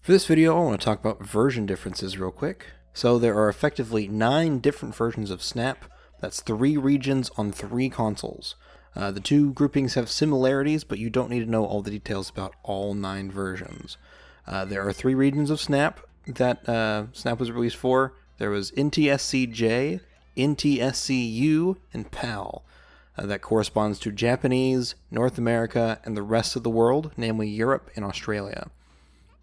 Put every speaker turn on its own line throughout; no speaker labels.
For this video, I want to talk about version differences real quick. So there are effectively 9 different versions of Snap. That's 3 regions on 3 consoles. The 2 groupings have similarities, but you don't need to know all the details about all 9 versions. There are 3 regions of Snap that Snap was released for. There was NTSC-J, NTSC-U, and PAL. That corresponds to Japanese, North America, and the rest of the world, namely Europe and Australia.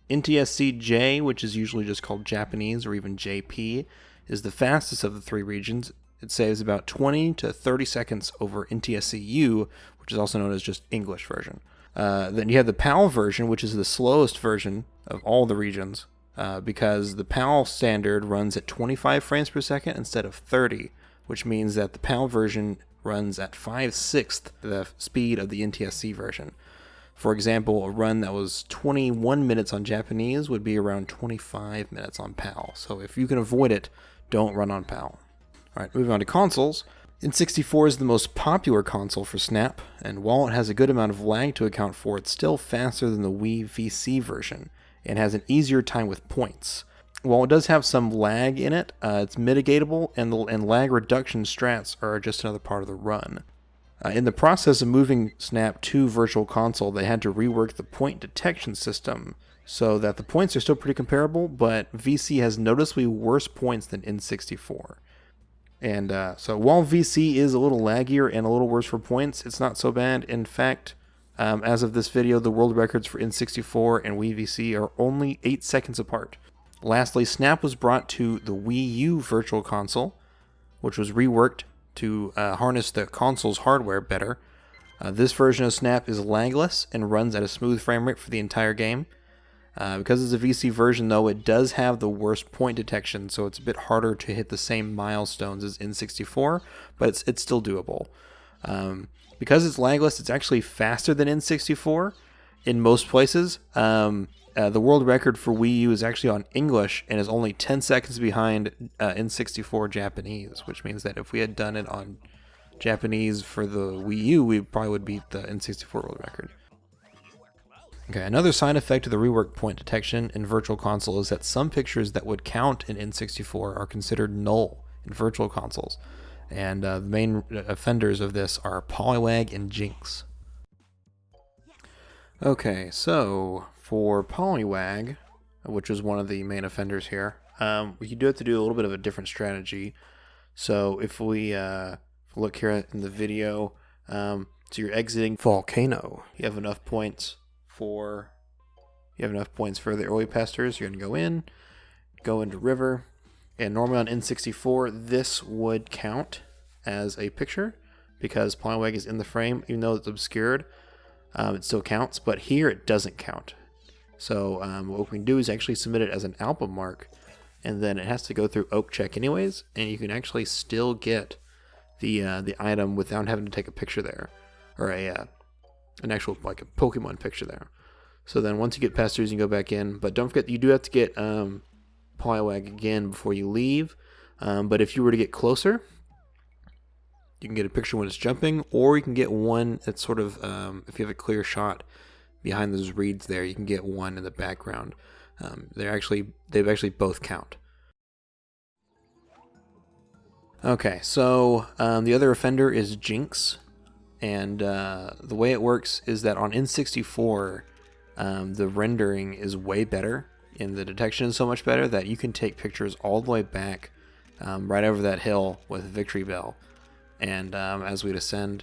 NTSC-J, which is usually just called Japanese or even JP, is the fastest of the 3 regions. It saves about 20 to 30 seconds over NTSC-U, which is also known as just English version. Then you have the PAL version, which is the slowest version of all the regions, because the PAL standard runs at 25 frames per second instead of 30, which means that the PAL version runs at 5/6 the speed of the NTSC version. For example, a run that was 21 minutes on Japanese would be around 25 minutes on PAL. So if you can avoid it, don't run on PAL. Alright, moving on to consoles. N64 is the most popular console for Snap, and while it has a good amount of lag to account for, it's still faster than the Wii VC version, and has an easier time with points. While it does have some lag in it, it's mitigatable, and lag reduction strats are just another part of the run. In the process of moving Snap to Virtual Console, they had to rework the point detection system so that the points are still pretty comparable, but VC has noticeably worse points than N64. And so while VC is a little laggier and a little worse for points, it's not so bad. In fact, as of this video, the world records for N64 and Wii VC are only 8 seconds apart. Lastly, Snap was brought to the WiiU Virtual Console, which was reworked to harness the console's hardware better. This version of Snap is lagless and runs at a smooth frame rate for the entire game. Because it's a VC version, though, it does have the worst point detection, so it's a bit harder to hit the same milestones as N64, but it's still doable. Because it's lagless, it's actually faster than N64 in most places. The world record for Wii U is actually on English and is only 10 seconds behind N64 Japanese, which means that if we had done it on Japanese for the Wii U, we probably would beat the N64 world record. Okay, another side effect of the reworked point detection in Virtual Console is that some pictures that would count in N64 are considered null in Virtual Consoles, and the main offenders of this are Polywag and Jinx. Okay, so for Polywag, which is one of the main offenders here, you do have to do a little bit of a different strategy. So if we look here in the video, so you're exiting Volcano, you have enough points for the early pastors. You're going to go into River, and normally on N64 this would count as a picture because Polywag is in the frame. Even though it's obscured, it still counts, but here it doesn't count. So what we can do is actually submit it as an album mark, and then it has to go through Oak Check anyways, and you can actually still get the item without having to take a picture there, or an actual, like, a Pokemon picture there. So then once you get past yours, you can go back in, but don't forget you do have to get Polywag again before you leave. But if you were to get closer, you can get a picture when it's jumping, or you can get one that's sort of, if you have a clear shot behind those reeds there, you can get one in the background. They've actually both count. Okay, so the other offender is Jinx, and the way it works is that on N64, the rendering is way better, and the detection is so much better that you can take pictures all the way back right over that hill with Victory Bell. And as we descend,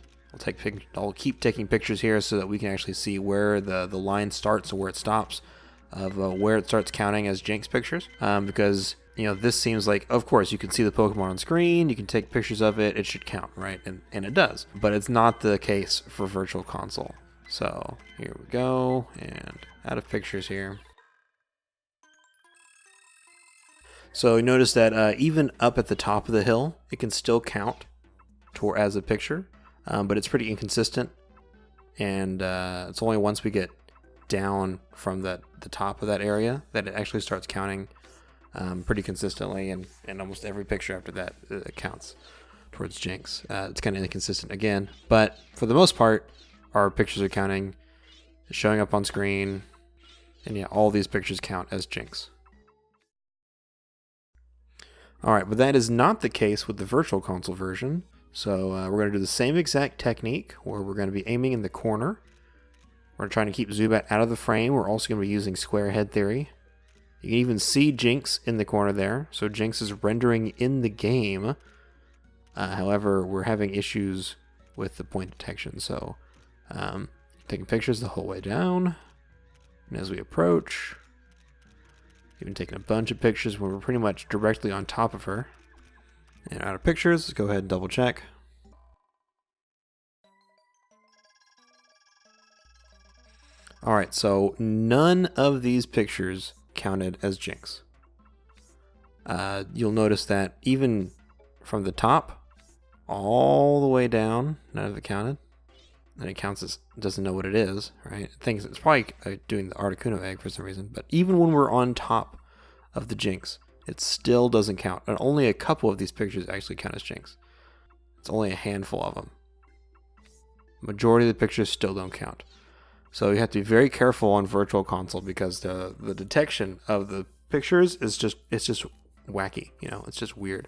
I'll keep taking pictures here so that we can actually see where the line starts and where it stops, of where it starts counting as Jinx pictures. Because, you know, this seems like, of course, you can see the Pokemon on screen, you can take pictures of it, it should count, right? And it does. But it's not the case for Virtual Console. So here we go, and out of pictures here. So you notice that even up at the top of the hill, it can still count as a picture, but it's pretty inconsistent, and it's only once we get down from the top of that area that it actually starts counting pretty consistently, and almost every picture after that counts towards Jinx. It's kind of inconsistent again, but for the most part, our pictures are counting, showing up on screen, And yeah, all these pictures count as Jinx. Alright, but that is not the case with the Virtual Console version. So we're going to do the same exact technique where we're going to be aiming in the corner. We're trying to keep Zubat out of the frame. We're also going to be using square head theory. You can even see Jinx in the corner there. So Jinx is rendering in the game. However, we're having issues with the point detection. So taking pictures the whole way down. And as we approach, even taking a bunch of pictures when we're pretty much directly on top of her. And out of pictures, let's go ahead and double check. Alright, so none of these pictures counted as Jinx. You'll notice that even from the top all the way down, none of it counted. And it counts as, doesn't know what it is, right? It thinks it's probably doing the Articuno egg for some reason. But even when we're on top of the Jinx, it still doesn't count. And only a couple of these pictures actually count as Jinx. It's only a handful of them. Majority of the pictures still don't count. So you have to be very careful on Virtual Console because the detection of the pictures is just, it's just wacky, you know, it's just weird.